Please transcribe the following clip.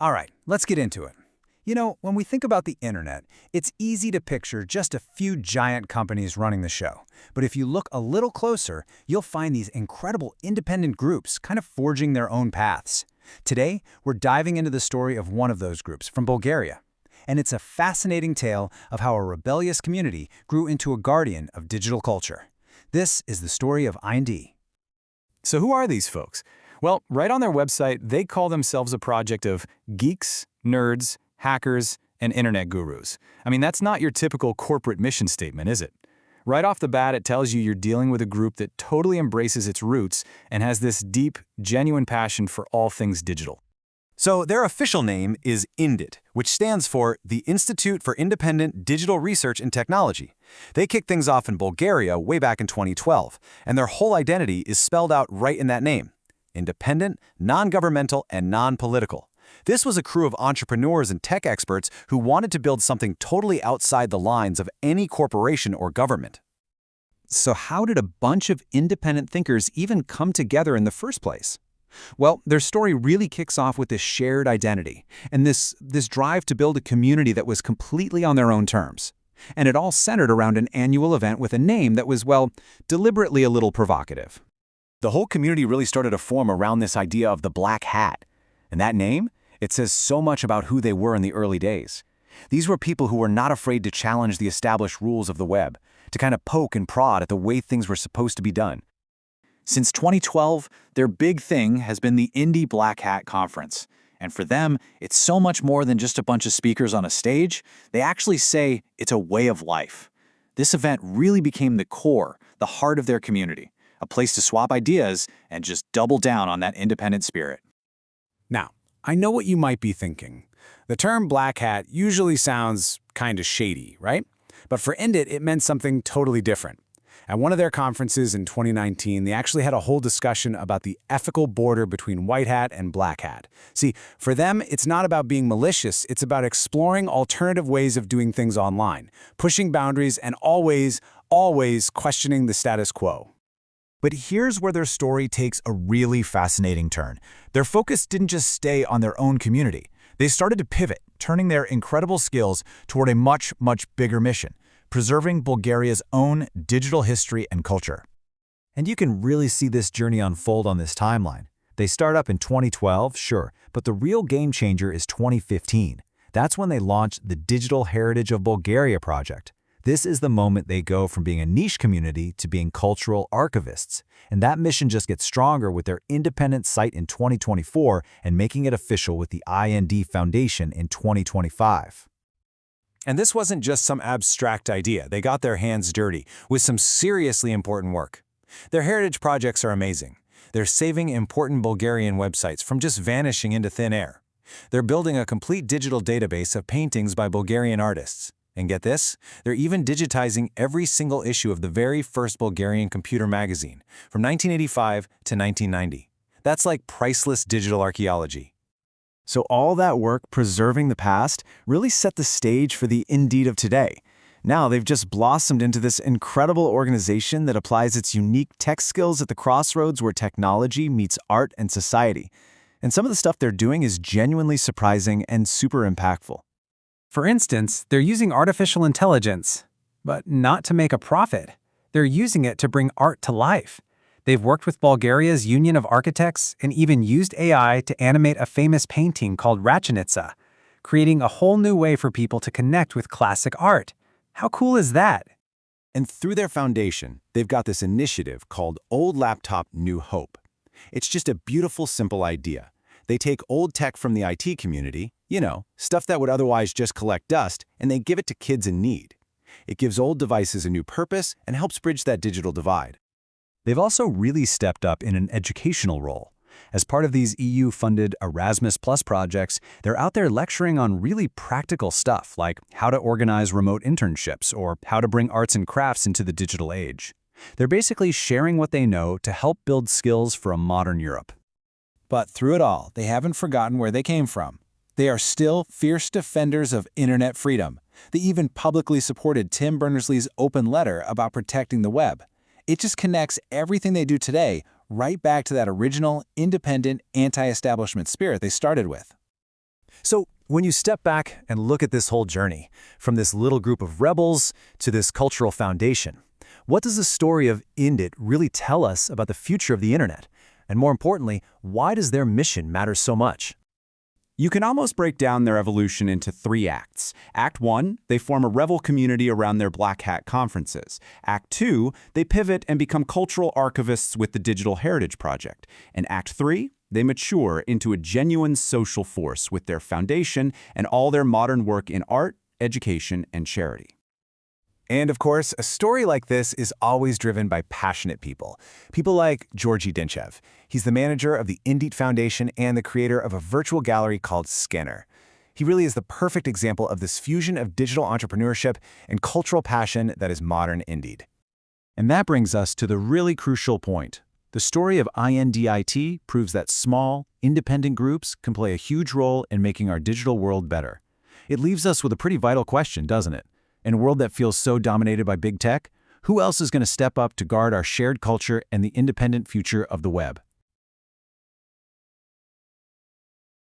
All right, let's get into it. You know, when we think about the internet, it's easy to picture just a few giant companies running the show. But if you look a little closer, you'll find these incredible independent groups kind of forging their own paths. Today, we're diving into the story of one of those groups from Bulgaria. And it's a fascinating tale of how a rebellious community grew into a guardian of digital culture. This is the story of IndIT. So who are these folks? Well, right on their website, they call themselves a project of geeks, nerds, hackers, and internet gurus. I mean, that's not your typical corporate mission statement, is it? Right off the bat, it tells you you're dealing with a group that totally embraces its roots and has this deep, genuine passion for all things digital. So their official name is IndIT, which stands for the Institute for Independent Digital Research and Technology. They kicked things off in Bulgaria way back in 2012, and their whole identity is spelled out right in that name: independent, non-governmental, and non-political. This was a crew of entrepreneurs and tech experts who wanted to build something totally outside the lines of any corporation or government. So how did a bunch of independent thinkers even come together in the first place? Well, their story really kicks off with this shared identity and this drive to build a community that was completely on their own terms. And it all centered around an annual event with a name that was, well, deliberately a little provocative. The whole community really started to form around this idea of the black hat. And that name, it says so much about who they were in the early days. These were people who were not afraid to challenge the established rules of the web, to kind of poke and prod at the way things were supposed to be done. Since 2012, their big thing has been the Indie Black Hat Conference. And for them, it's so much more than just a bunch of speakers on a stage. They actually say it's a way of life. This event really became the core, the heart of their community, a place to swap ideas and just double down on that independent spirit. Now, I know what you might be thinking. The term black hat usually sounds kind of shady, right? But for IndIT, it meant something totally different. At one of their conferences in 2019, they actually had a whole discussion about the ethical border between white hat and black hat. See, for them, it's not about being malicious, it's about exploring alternative ways of doing things online, pushing boundaries, and always questioning the status quo. But here's where their story takes a really fascinating turn. Their focus didn't just stay on their own community. They started to pivot, turning their incredible skills toward a much bigger mission: preserving Bulgaria's own digital history and culture. And you can really see this journey unfold on this timeline. They start up in 2012, sure, but the real game changer is 2015. That's when they launched the Digital Heritage of Bulgaria project. This is the moment they go from being a niche community to being cultural archivists. And that mission just gets stronger with their independent site in 2024 and making it official with the IND Foundation in 2025. And this wasn't just some abstract idea. They got their hands dirty with some seriously important work. Their heritage projects are amazing. They're saving important Bulgarian websites from just vanishing into thin air. They're building a complete digital database of paintings by Bulgarian artists. And get this, they're even digitizing every single issue of the very first Bulgarian computer magazine from 1985 to 1990. That's like priceless digital archaeology. So all that work preserving the past really set the stage for the IndIT of today. Now they've just blossomed into this incredible organization that applies its unique tech skills at the crossroads where technology meets art and society. And some of the stuff they're doing is genuinely surprising and super impactful. For instance, they're using artificial intelligence, but not to make a profit. They're using it to bring art to life. They've worked with Bulgaria's Union of Architects and even used AI to animate a famous painting called Ratchanitsa, creating a whole new way for people to connect with classic art. How cool is that? And through their foundation, they've got this initiative called Old Laptop, New Hope. It's just a beautiful, simple idea. They take old tech from the IT community, stuff that would otherwise just collect dust, and they give it to kids in need. It gives old devices a new purpose and helps bridge that digital divide. They've also really stepped up in an educational role. As part of these EU-funded Erasmus Plus projects, they're out there lecturing on really practical stuff like how to organize remote internships or how to bring arts and crafts into the digital age. They're basically sharing what they know to help build skills for a modern Europe. But through it all, they haven't forgotten where they came from. They are still fierce defenders of internet freedom. They even publicly supported Tim Berners-Lee's open letter about protecting the web. It just connects everything they do today right back to that original, independent, anti-establishment spirit they started with. So when you step back and look at this whole journey, from this little group of rebels to this cultural foundation, what does the story of IndIT really tell us about the future of the internet? And more importantly, why does their mission matter so much? You can almost break down their evolution into 3 acts. Act 1, they form a Revel community around their Black Hat conferences. Act 2, they pivot and become cultural archivists with the Digital Heritage Project. And Act 3, they mature into a genuine social force with their foundation and all their modern work in art, education, and charity. And of course, a story like this is always driven by passionate people. People like Georgy Dinchev. He's the manager of the IndIT Foundation and the creator of a virtual gallery called Scanner. He really is the perfect example of this fusion of digital entrepreneurship and cultural passion that is modern IndIT. And that brings us to the really crucial point. The story of IndIT proves that small, independent groups can play a huge role in making our digital world better. It leaves us with a pretty vital question, doesn't it? In a world that feels so dominated by big tech, who else is going to step up to guard our shared culture and the independent future of the web?